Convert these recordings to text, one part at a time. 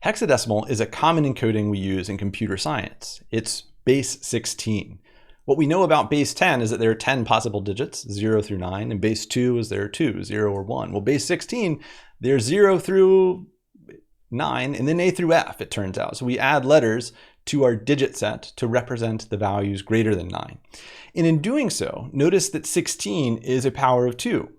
Hexadecimal is a common encoding we use in computer science. It's base 16. What we know about base 10 is that there are 10 possible digits, 0 through 9, and base 2 is there are 2, 0 or 1. Well, base 16, there's 0 through 9, and then A through F, it turns out. So we add letters to our digit set to represent the values greater than 9. And in doing so, notice that 16 is a power of 2.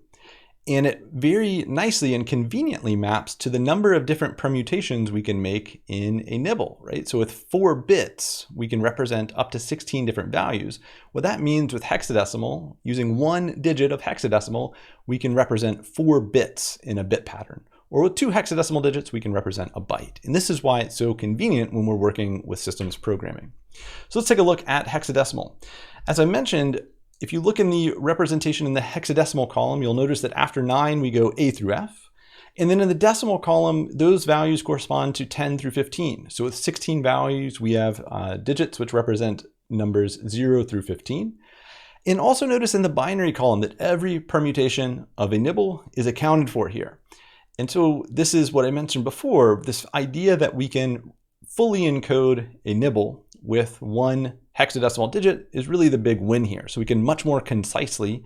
And it very nicely and conveniently maps to the number of different permutations we can make in a nibble, right? So with 4 bits, we can represent up to 16 different values. What that means with hexadecimal, using 1 digit of hexadecimal, we can represent 4 bits in a bit pattern. Or with 2 hexadecimal digits, we can represent a byte. And this is why it's so convenient when we're working with systems programming. So let's take a look at hexadecimal. As I mentioned, if you look in the representation in the hexadecimal column, you'll notice that after 9, we go A through F. And then in the decimal column, those values correspond to 10 through 15. So with 16 values, we have digits which represent numbers 0 through 15. And also notice in the binary column that every permutation of a nibble is accounted for here. And so this is what I mentioned before, this idea that we can fully encode a nibble with 1 hexadecimal digit is really the big win here. So we can much more concisely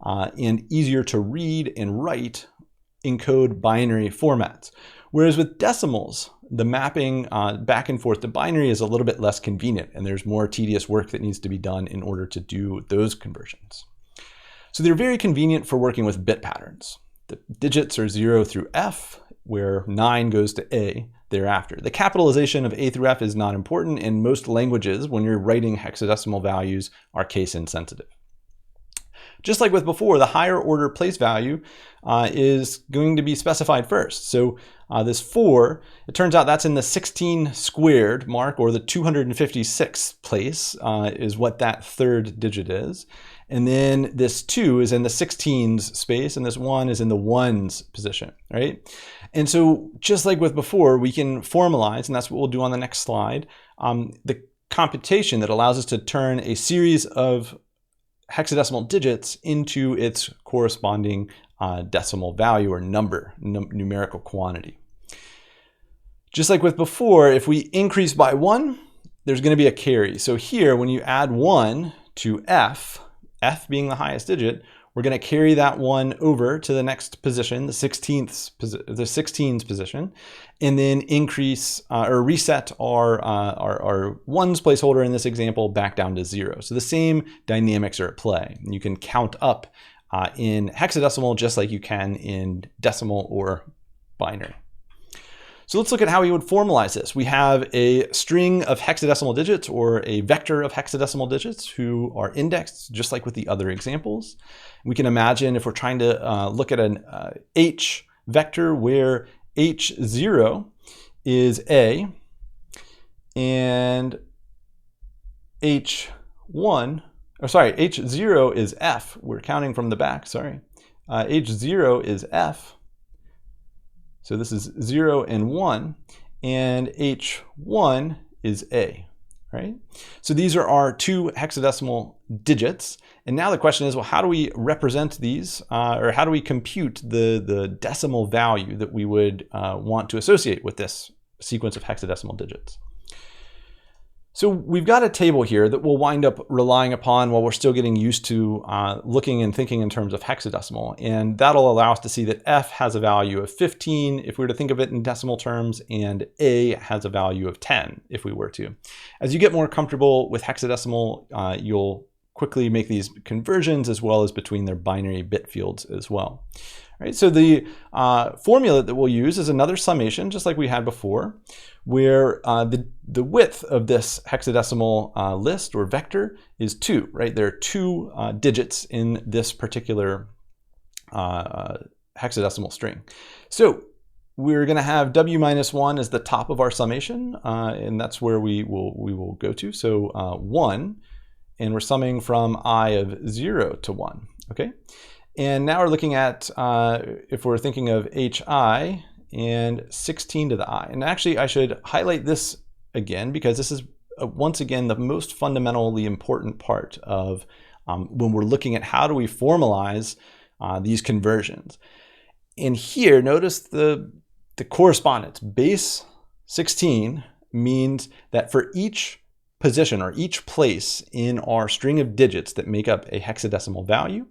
and easier to read and write encode binary formats. Whereas with decimals, the mapping back and forth to binary is a little bit less convenient, and there's more tedious work that needs to be done in order to do those conversions. So they're very convenient for working with bit patterns. The digits are 0 through F, where 9 goes to A thereafter. The capitalization of A through F is not important. In most languages, when you're writing hexadecimal values, are case insensitive. Just like with before, the higher order place value is going to be specified first. So this 4, it turns out that's in the 16 squared mark, or the 256th place is what that third digit is. And then this 2 is in the 16s space, and this 1 is in the 1's position, right? And so just like with before, we can formalize, and that's what we'll do on the next slide, the computation that allows us to turn a series of hexadecimal digits into its corresponding decimal value or number, numerical quantity. Just like with before, if we increase by 1, there's going to be a carry. So here, when you add 1 to F, F being the highest digit, we're going to carry that 1 over to the next position, the 16th position, and then increase or reset our 1's placeholder in this example back down to 0. So the same dynamics are at play. You can count up in hexadecimal just like you can in decimal or binary. So let's look at how we would formalize this. We have a string of hexadecimal digits or a vector of hexadecimal digits who are indexed just like with the other examples. We can imagine if we're trying to look at an H vector where H0 is A and H0 is F. We're counting from the back, sorry. H0 is F. So this is 0 and 1, and H1 is A, right? So these are our 2 hexadecimal digits. And now the question is, well, how do we represent these, or how do we compute the decimal value that we would want to associate with this sequence of hexadecimal digits? So we've got a table here that we'll wind up relying upon while we're still getting used to looking and thinking in terms of hexadecimal. And that'll allow us to see that F has a value of 15 if we were to think of it in decimal terms, and A has a value of 10 if we were to. As you get more comfortable with hexadecimal, you'll quickly make these conversions as well as between their binary bit fields as well. Right, so the formula that we'll use is another summation, just like we had before, where the width of this hexadecimal list or vector is 2, right? There are 2 digits in this particular hexadecimal string. So we're going to have W minus 1 as the top of our summation, and that's where we will go to. So 1, and we're summing from I of 0 to 1, okay? And now we're looking at, if we're thinking of HI and 16 to the I. And actually, I should highlight this again, because this is, once again, the most fundamentally important part of when we're looking at how do we formalize these conversions. And here, notice the correspondence, base 16 means that for each position or each place in our string of digits that make up a hexadecimal value,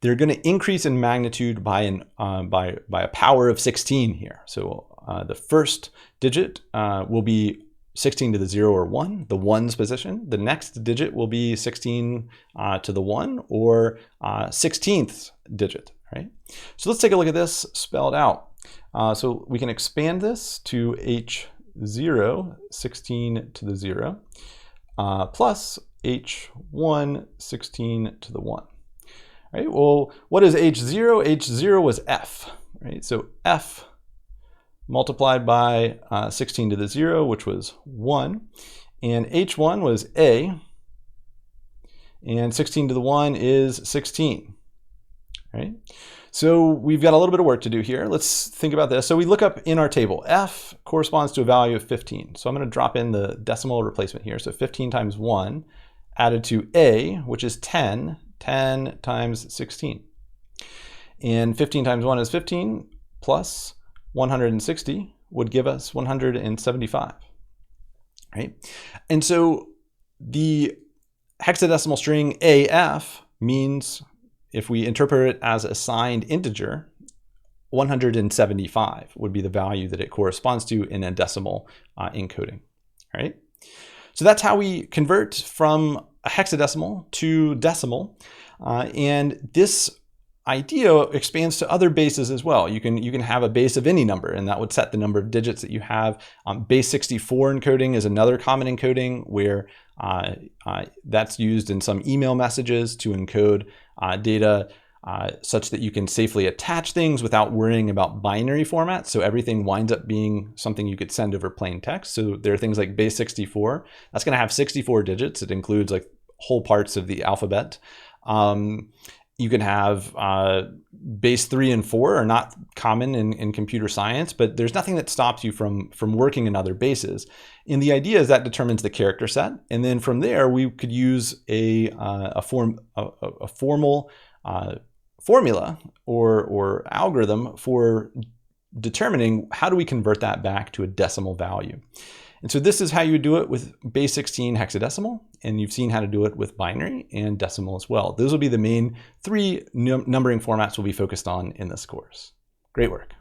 they're going to increase in magnitude by a power of 16 here. So the first digit will be 16 to the 0 or 1, the ones position. The next digit will be 16 to the 1 or 16th digit, right? So let's take a look at this spelled out. So we can expand this to H0, 16 to the 0, plus H1, 16 to the 1. Right? Well, what is H0? H0 was F, right? So F multiplied by 16 to the 0, which was 1. And H1 was A, and 16 to the 1 is 16, right? So we've got a little bit of work to do here. Let's think about this. So we look up in our table, F corresponds to a value of 15. So I'm going to drop in the decimal replacement here. So 15 times 1 added to A, which is 10, 10 times 16. And 15 times 1 is 15, plus 160 would give us 175, right? And so the hexadecimal string AF means, if we interpret it as a signed integer, 175 would be the value that it corresponds to in a decimal encoding, right? So that's how we convert from a hexadecimal to decimal. And this idea expands to other bases as well. You can have a base of any number, and that would set the number of digits that you have. Base 64 encoding is another common encoding where that's used in some email messages to encode data such that you can safely attach things without worrying about binary formats. So everything winds up being something you could send over plain text. So there are things like base 64. That's going to have 64 digits. It includes like whole parts of the alphabet. You can have base 3 and 4 are not common in computer science, but there's nothing that stops you from working in other bases. And the idea is that determines the character set. And then from there, we could use a formal formula or algorithm for determining how do we convert that back to a decimal value. And so this is how you do it with base 16 hexadecimal, and you've seen how to do it with binary and decimal as well. Those will be the main three numbering formats we'll be focused on in this course. Great work.